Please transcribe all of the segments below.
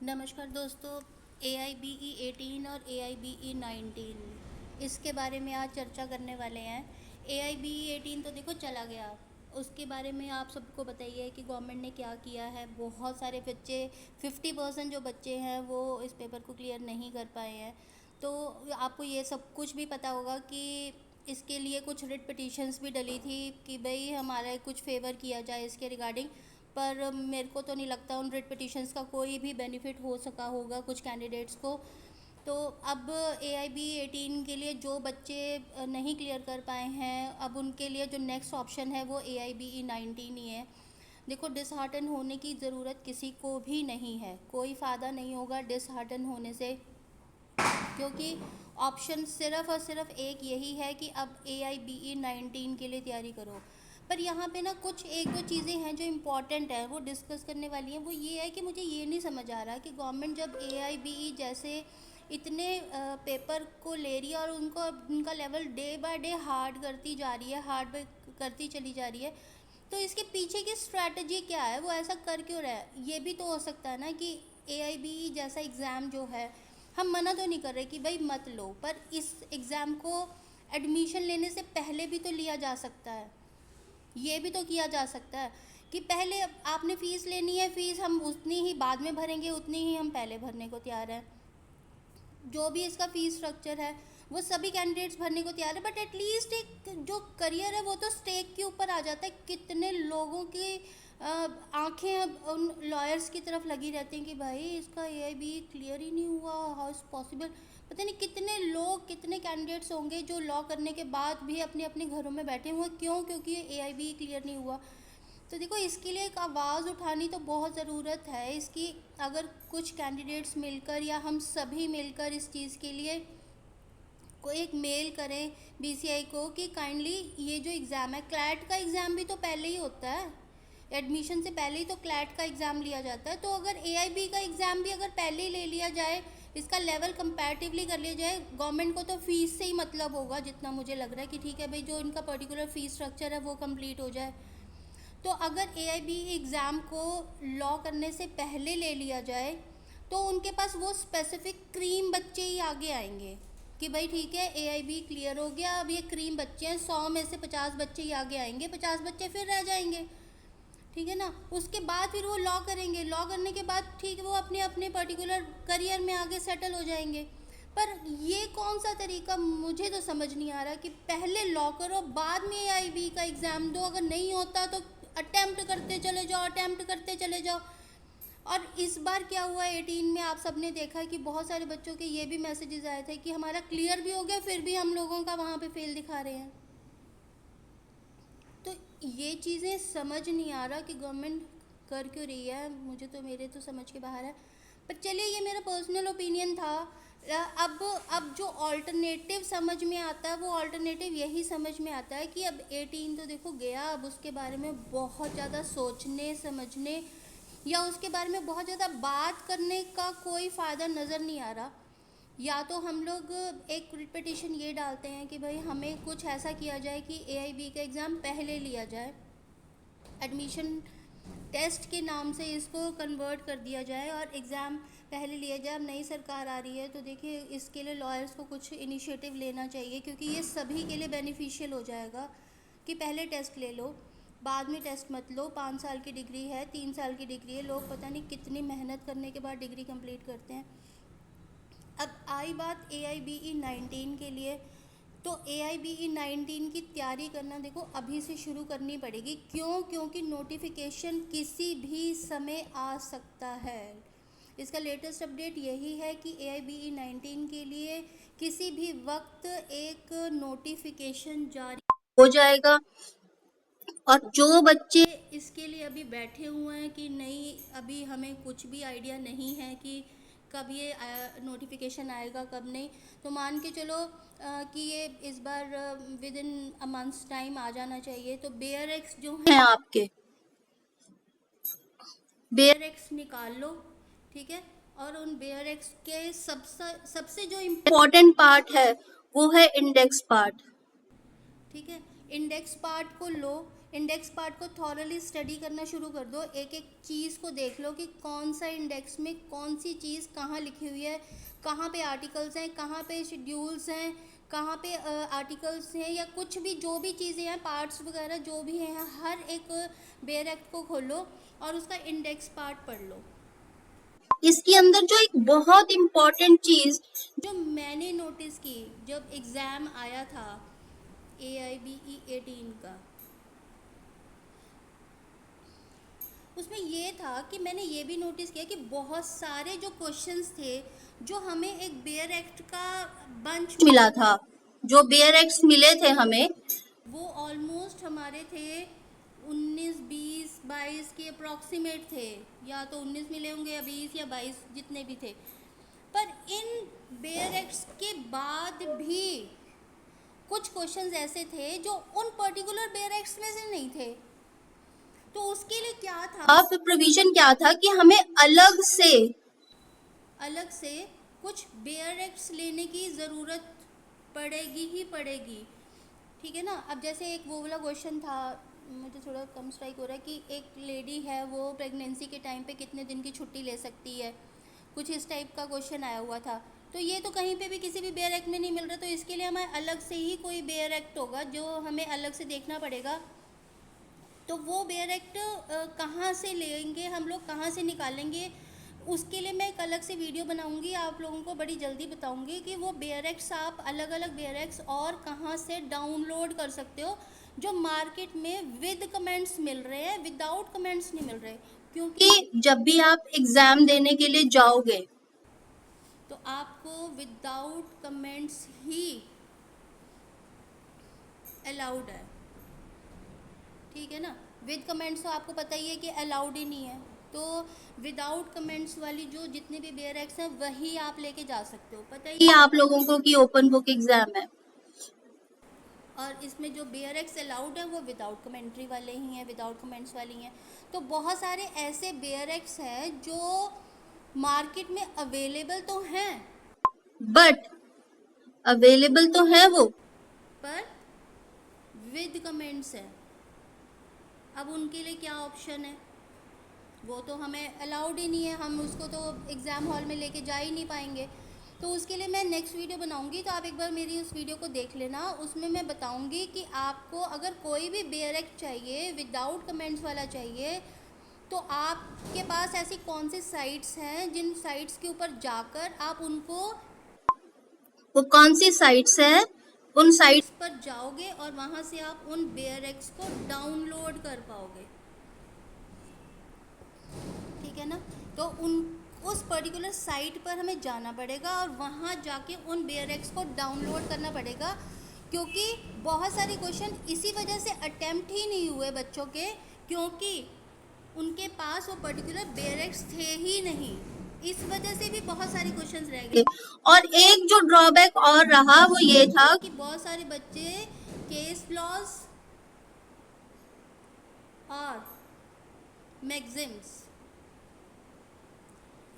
नमस्कार दोस्तों। AIBE 18 और AIBE 19 इसके बारे में आज चर्चा करने वाले हैं। AIBE 18 तो देखो चला गया, उसके बारे में आप सबको बताइए कि गवर्नमेंट ने क्या किया है। बहुत सारे बच्चे 50% जो बच्चे हैं वो इस पेपर को क्लियर नहीं कर पाए हैं। तो आपको ये सब कुछ भी पता होगा कि इसके लिए कुछ रिट पिटिशंस भी डली थी कि भाई हमारा कुछ फेवर किया जाए इसके रिगार्डिंग। पर मेरे को तो नहीं लगता उन रिट पिटिशंस का कोई भी बेनिफिट हो सका होगा कुछ कैंडिडेट्स को। तो अब AIBE 18 के लिए जो बच्चे नहीं क्लियर कर पाए हैं, अब उनके लिए जो नेक्स्ट ऑप्शन है वो AIBE 19 ही है। देखो, डिसहार्टन होने की ज़रूरत किसी को भी नहीं है, कोई फ़ायदा नहीं होगा डिसहार्टन होने से, क्योंकि ऑप्शन सिर्फ और सिर्फ एक यही है कि अब AIBE 19 के लिए तैयारी करो। पर यहाँ पे ना कुछ एक दो चीज़ें हैं जो इम्पॉर्टेंट है, वो डिस्कस करने वाली हैं। वो ये है कि मुझे ये नहीं समझ आ रहा कि गवर्नमेंट जब AIBE जैसे इतने पेपर को ले रही है और उनको उनका level day by day hard करती जा रही है, हार्ड करती चली जा रही है, तो इसके पीछे की स्ट्रैटेजी क्या है, वो ऐसा कर क्यों रहा है। ये भी तो हो सकता है ना कि AIBE जैसा एग्ज़ाम जो है, हम मना तो नहीं कर रहे कि भाई मत लो, पर इस एग्ज़ाम को एडमिशन लेने से पहले भी तो लिया जा सकता है। ये भी तो किया जा सकता है कि पहले आपने फ़ीस लेनी है, फ़ीस हम उतनी ही बाद में भरेंगे, उतनी ही हम पहले भरने को तैयार हैं। जो भी इसका फ़ीस स्ट्रक्चर है वो सभी कैंडिडेट्स भरने को तैयार है, बट एटलीस्ट एक जो करियर है वो तो स्टेक के ऊपर आ जाता है। कितने लोगों की आंखें उन लॉयर्स की तरफ लगी रहती हैं कि भाई इसका AIBE क्लियर ही नहीं हुआ, हाउ इज़ पॉसिबल। पता नहीं कितने लोग, कितने कैंडिडेट्स होंगे जो लॉ करने के बाद भी अपने अपने घरों में बैठे हुए, क्यों? क्योंकि AIBE क्लियर नहीं हुआ। तो देखो, इसके लिए एक आवाज़ उठानी तो बहुत ज़रूरत है इसकी। अगर कुछ कैंडिडेट्स मिलकर या हम सभी मिलकर इस चीज़ के लिए को एक मेल करें BCI को कि काइंडली ये जो एग्ज़ाम है, क्लैट का एग्ज़ाम भी तो पहले ही होता है, एडमिशन से पहले ही तो क्लैट का एग्ज़ाम लिया जाता है। तो अगर AIB का एग्ज़ाम भी अगर पहले ही ले लिया जाए, इसका लेवल कंपैरेटिवली कर लिया जाए, गवर्नमेंट को तो फ़ीस से ही मतलब होगा जितना मुझे लग रहा है कि ठीक है भाई, जो इनका पर्टिकुलर फ़ीस स्ट्रक्चर है वो कंप्लीट हो जाए। तो अगर AIBE एग्ज़ाम को लॉ करने से पहले ले लिया जाए तो उनके पास वो स्पेसिफिक क्रीम बच्चे ही आगे आएंगे कि भाई ठीक है, AIBE क्लियर हो गया, अब ये क्रीम बच्चे हैं, 100 में से 50 बच्चे ही आगे आएंगे, 50 बच्चे फिर रह जाएंगे। ठीक है ना? उसके बाद फिर वो लॉ करेंगे, लॉ करने के बाद ठीक है वो अपने अपने पर्टिकुलर करियर में आगे सेटल हो जाएंगे। पर ये कौन सा तरीका, मुझे तो समझ नहीं आ रहा कि पहले लॉ करो बाद में AIBE का एग्ज़ाम दो। अगर नहीं होता तो अटेम्प्ट करते चले जाओ, अटेम्प्ट करते चले जाओ। और इस बार क्या हुआ 18 में, आप सबने देखा कि बहुत सारे बच्चों के ये भी मैसेजेस आए थे कि हमारा क्लियर भी हो गया फिर भी हम लोगों का वहाँ पे फेल दिखा रहे हैं। तो ये चीज़ें समझ नहीं आ रहा कि गवर्नमेंट कर क्यों रही है, मुझे तो, मेरे तो समझ के बाहर है। पर चलिए, ये मेरा पर्सनल ओपिनियन था। अब जो ऑल्टरनेटिव समझ में आता है वो ऑल्टरनेटिव यही समझ में आता है कि अब 18 तो देखो गया, अब उसके बारे में बहुत ज़्यादा सोचने समझने या उसके बारे में बहुत ज़्यादा बात करने का कोई फ़ायदा नज़र नहीं आ रहा। या तो हम लोग एक पिटिशन ये डालते हैं कि भाई हमें कुछ ऐसा किया जाए कि AIB का एग्ज़ाम पहले लिया जाए, एडमिशन टेस्ट के नाम से इसको कन्वर्ट कर दिया जाए और एग्ज़ाम पहले लिया जाए। अब नई सरकार आ रही है तो देखिए, इसके लिए लॉयर्स को कुछ इनिशिएटिव लेना चाहिए, क्योंकि ये सभी के लिए बेनिफिशियल हो जाएगा कि पहले टेस्ट ले लो, बाद में टेस्ट मत लो। 5 साल की डिग्री है, 3 साल की डिग्री है, लोग पता नहीं कितनी मेहनत करने के बाद डिग्री कंप्लीट करते हैं। अब आई बात AIBE 19 के लिए, तो AIBE 19 की तैयारी करना देखो अभी से शुरू करनी पड़ेगी। क्यों? क्योंकि नोटिफिकेशन किसी भी समय आ सकता है। इसका लेटेस्ट अपडेट यही है कि AIBE 19 के लिए किसी भी वक्त एक नोटिफिकेशन जारी हो जाएगा। और जो बच्चे इसके लिए अभी बैठे हुए हैं कि नहीं, अभी हमें कुछ भी आइडिया नहीं है कि कब ये नोटिफिकेशन आएगा कब नहीं, तो मान के चलो कि ये इस बार within a month's time आ जाना चाहिए। तो बेयर एक्स जो हैं आपके, बेयर एक्स निकाल लो, ठीक है। और उन बेयर एक्स के सबसे सबसे जो इम्पोर्टेंट पार्ट है वो है इंडेक्स पार्ट। ठीक है, इंडेक्स पार्ट को लो। इंडेक्स पार्ट को थॉरली स्टडी करना शुरू कर दो, एक एक चीज़ को देख लो कि कौन सा इंडेक्स में कौन सी चीज़ कहाँ लिखी हुई है, कहाँ पे आर्टिकल्स हैं, कहाँ पे शेड्यूल्स हैं, कहाँ पे आर्टिकल्स हैं, या कुछ भी जो भी चीज़ें हैं, पार्ट्स वगैरह जो भी हैं, हर एक बेयर एक्ट को खोलो और उसका इंडेक्स पार्ट पढ़ लो। इसके अंदर जो एक बहुत इम्पोर्टेंट चीज जो मैंने नोटिस की जब एग्ज़ाम आया था AIBE 18 का, उसमें ये था कि मैंने ये भी नोटिस किया कि बहुत सारे जो क्वेश्चंस थे जो हमें एक बेयर एक्ट का बंच मिला था, जो बेयर एक्ट्स मिले थे हमें, वो ऑलमोस्ट हमारे थे 19, 20, 22 के अप्रॉक्सीमेट थे, या तो 19 मिले होंगे या 20 या 22 जितने भी थे। पर इन बेयर एक्ट्स के बाद भी कुछ क्वेश्चंस ऐसे थे जो उन पर्टिकुलर बेयर एक्ट्स में से नहीं थे। तो उसके लिए क्या था, अब प्रोविजन क्या था कि हमें अलग से कुछ बेयर एक्ट्स लेने की ज़रूरत पड़ेगी ही पड़ेगी, ठीक है ना। अब जैसे एक वो वाला क्वेश्चन था, मुझे थोड़ा कम स्ट्राइक हो रहा है, कि एक लेडी है वो प्रेगनेंसी के टाइम पे कितने दिन की छुट्टी ले सकती है, कुछ इस टाइप का क्वेश्चन आया हुआ था। तो ये तो कहीं पे भी किसी भी बेयर एक्ट में नहीं मिल रहा, तो इसके लिए हमें अलग से ही कोई बेयर एक्ट होगा जो हमें अलग से देखना पड़ेगा। तो वो बेयर एक्ट कहाँ से लेंगे हम लोग, कहाँ से निकालेंगे, उसके लिए मैं एक अलग से वीडियो बनाऊंगी, आप लोगों को बड़ी जल्दी बताऊंगी कि वो बेयर एक्ट्स आप अलग अलग बेयर एक्ट्स और कहाँ से डाउनलोड कर सकते हो, जो मार्केट में विद कमेंट्स मिल रहे हैं, विदाउट कमेंट्स नहीं मिल रहे। क्योंकि कि जब भी आप एग्जाम देने के लिए जाओगे तो आपको विदाउट कमेंट्स ही अलाउड है, ठीक है ना। विद कमेंट्स तो आपको पता ही है कि अलाउड ही नहीं है, तो विदाउट कमेंट्स वाली जो जितने भी बेयर एक्ट्स हैं वही आप लेके जा सकते हो, पता ही कि आप लोगों को कि ओपन बुक एग्जाम है। और इसमें जो बेयर एक्ट्स अलाउड है वो विदाउट कमेंट्री वाले ही हैं, विदाउट कमेंट्स वाली हैं। तो बहुत सारे ऐसे बेयर एक्ट्स हैं जो मार्केट में अवेलेबल तो हैं, बट अवेलेबल तो है वो, पर विद कमेंट्स है। अब उनके लिए क्या ऑप्शन है, वो तो हमें अलाउड ही नहीं है, हम उसको तो एग्ज़ाम हॉल में लेके जा ही नहीं पाएंगे। तो उसके लिए मैं नेक्स्ट वीडियो बनाऊंगी, तो आप एक बार मेरी उस वीडियो को देख लेना, उसमें मैं बताऊंगी कि आपको अगर कोई भी बेयर एक्ट चाहिए, विदाउट कमेंट्स वाला चाहिए, तो आपके पास ऐसी कौन सी साइट्स हैं जिन साइट्स के ऊपर जाकर आप उनको, वो कौन सी साइट्स है, उन साइट्स पर जाओगे और वहाँ से आप उन बेयर एक्ट्स को डाउनलोड कर पाओगे, ठीक है ना। तो उस पर्टिकुलर साइट पर हमें जाना पड़ेगा और वहाँ जाके उन बेयर एक्ट्स को डाउनलोड करना पड़ेगा, क्योंकि बहुत सारे क्वेश्चन इसी वजह से अटेम्प्ट ही नहीं हुए बच्चों के, क्योंकि उनके पास वो पर्टिकुलर बेयर एक्ट्स थे ही नहीं, इस वजह से भी बहुत सारे क्वेश्चंस रह गए। और एक जो ड्रॉबैक और रहा वो ये था कि बहुत सारे बच्चे केस लॉस और मैगजिम्स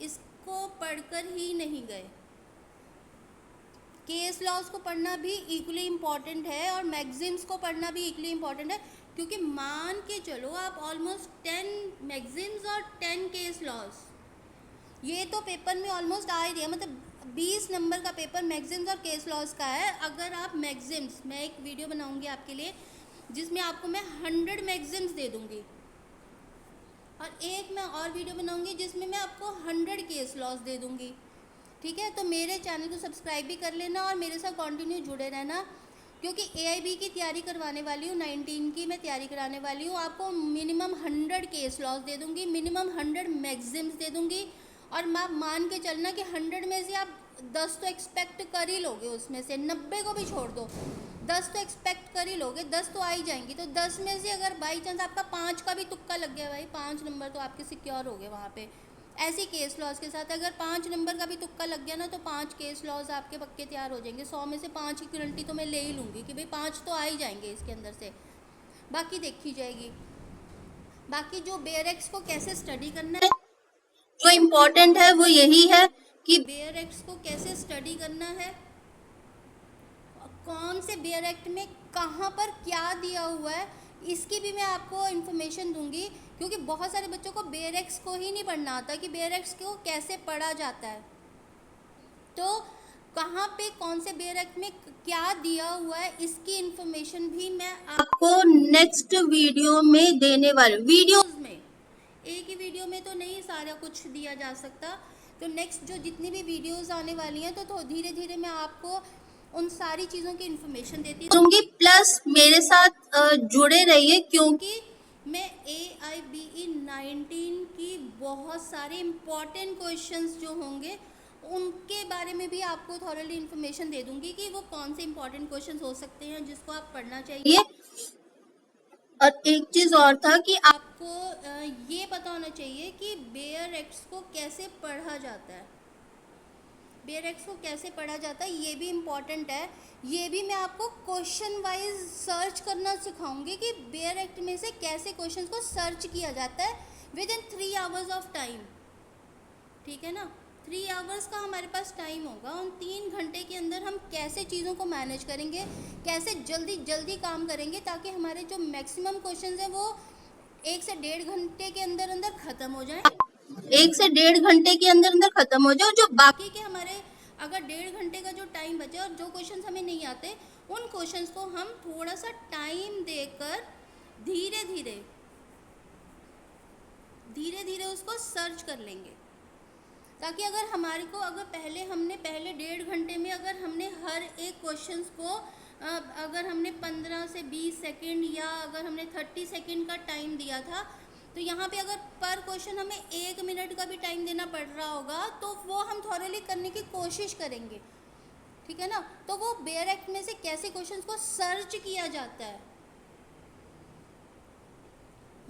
इसको पढ़कर ही नहीं गए। केस लॉस को पढ़ना भी इक्वली इम्पॉर्टेंट है और मैगजीम्स को पढ़ना भी इक्वली इम्पॉर्टेंट है, क्योंकि मान के चलो आप ऑलमोस्ट 10 मैगजीम्स और 10 केस लॉस, ये तो पेपर में ऑलमोस्ट आ ही रही है, मतलब 20 नंबर का पेपर मैगजीम्स और केस लॉस का है। अगर आप मैगजीम्स, मैं एक वीडियो बनाऊंगी आपके लिए जिसमें आपको मैं 100 मैगजीम्स दे दूंगी, और एक मैं और वीडियो बनाऊंगी जिसमें मैं आपको 100 केस लॉस दे दूंगी, ठीक है। तो मेरे चैनल को सब्सक्राइब भी कर लेना और मेरे साथ कंटिन्यू जुड़े रहना, क्योंकि AIB की तैयारी करवाने वाली हूँ, 19 की मैं तैयारी कराने वाली हूँ। आपको मिनिमम 100 केस लॉस दे दूँगी, मिनिमम 100 मैगजीम्स दे दूँगी, और मैं मान के चलना कि 100 में से आप 10 तो एक्सपेक्ट कर ही लोगे, उसमें से 90 को भी छोड़ दो, 10 तो एक्सपेक्ट कर ही लोगे, 10 तो आ ही जाएंगी। तो 10 में से अगर बाई चांस आपका 5 का भी तुक्का लग गया, भाई 5 नंबर तो आपके सिक्योर हो गए वहाँ पे। ऐसी केस लॉस के साथ अगर 5 नंबर का भी तुक्का लग गया ना, तो 5 केस लॉस आपके पक्के तैयार हो जाएंगे। 100 में से 5 की गारंटी तो मैं ले ही लूँगी कि भाई 5 तो आ ही जाएंगे इसके अंदर से, बाकी देखी जाएगी। बाकी जो बेयर एक्ट्स को कैसे स्टडी करना है, जो इम्पोर्टेंट है वो यही है कि बेयर एक्ट्स को कैसे स्टडी करना है, कौन से बेयर एक्ट में कहाँ पर क्या दिया हुआ है, इसकी भी मैं आपको इन्फॉर्मेशन दूंगी, क्योंकि बहुत सारे बच्चों को बेयरएक्स को ही नहीं पढ़ना आता कि बेयरएक्स को कैसे पढ़ा जाता है। तो कहाँ पे कौन से बेयरएक्स में क्या दिया हुआ है, इसकी इन्फॉर्मेशन भी मैं आपको नेक्स्ट वीडियो में देने वाले वीडियो में, एक ही वीडियो में तो नहीं सारा कुछ दिया जा सकता। तो नेक्स्ट जो जितनी भी वीडियोस आने वाली हैं तो धीरे धीरे मैं आपको उन सारी चीज़ों की इन्फॉर्मेशन देती दूंगी। प्लस मेरे साथ जुड़े रहिए, क्योंकि कि मैं AIBE 19 की बहुत सारे इम्पॉर्टेंट क्वेश्चंस जो होंगे उनके बारे में भी आपको थॉरली इन्फॉर्मेशन दे दूंगी कि वो कौन से इम्पॉर्टेंट क्वेश्चंस हो सकते हैं जिसको आप पढ़ना चाहिए। और एक चीज और था कि आपको ये पता होना चाहिए कि बेयरएक्स को कैसे पढ़ा जाता है, बेयरएक्स को कैसे पढ़ा जाता है ये भी इम्पॉर्टेंट है। ये भी मैं आपको क्वेश्चन वाइज सर्च करना सिखाऊंगी कि बेयरएक्स में से कैसे क्वेश्चंस को सर्च किया जाता है with in 3 hours of time. ठीक है ना, 3 आवर्स का हमारे पास टाइम होगा। उन 3 घंटे के अंदर हम कैसे चीज़ों को मैनेज करेंगे, कैसे जल्दी जल्दी काम करेंगे ताकि हमारे जो मैक्सिमम क्वेश्चंस हैं वो 1 से 1.5 घंटे के अंदर अंदर ख़त्म हो जाए। 1 से 1.5 घंटे के अंदर अंदर खत्म हो जाए। जो बाकी के हमारे अगर 1.5 घंटे का जो टाइम बचे और जो क्वेश्चंस हमें नहीं आते उन क्वेश्चंस को हम थोड़ा सा टाइम देकर धीरे धीरे उसको सर्च कर लेंगे, ताकि अगर हमारे को अगर पहले 1.5 घंटे में अगर हमने हर एक क्वेश्चंस को अगर हमने 15 से 20 सेकंड या अगर हमने 30 सेकंड का टाइम दिया था, तो यहाँ पे अगर पर क्वेश्चन हमें 1 मिनट का भी टाइम देना पड़ रहा होगा तो वो हम थॉरली करने की कोशिश करेंगे। ठीक है ना, तो वो बेयरएक्स में से कैसे क्वेश्चंस को सर्च किया जाता है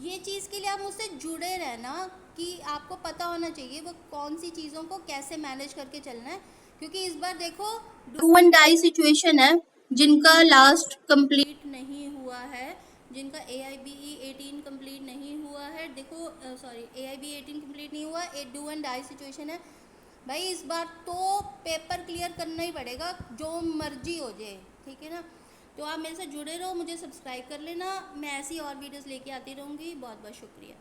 ये चीज़ के लिए आप मुझसे जुड़े रहना कि आपको पता होना चाहिए वो कौन सी चीज़ों को कैसे मैनेज करके चलना है। क्योंकि इस बार देखो डू एंड डाई सिचुएशन है, जिनका लास्ट कंप्लीट नहीं हुआ है, जिनका AIBE 18 कंप्लीट नहीं हुआ है, देखो सॉरी AIBE 18 कंप्लीट नहीं हुआ, डू एंड डाई सिचुएशन है भाई। इस बार तो पेपर क्लियर करना ही पड़ेगा जो मर्जी हो जाए। ठीक है ना, तो आप मेरे से जुड़े रहो, मुझे सब्सक्राइब कर लेना, मैं ऐसी और वीडियोस लेके आती रहूँगी। बहुत बहुत शुक्रिया।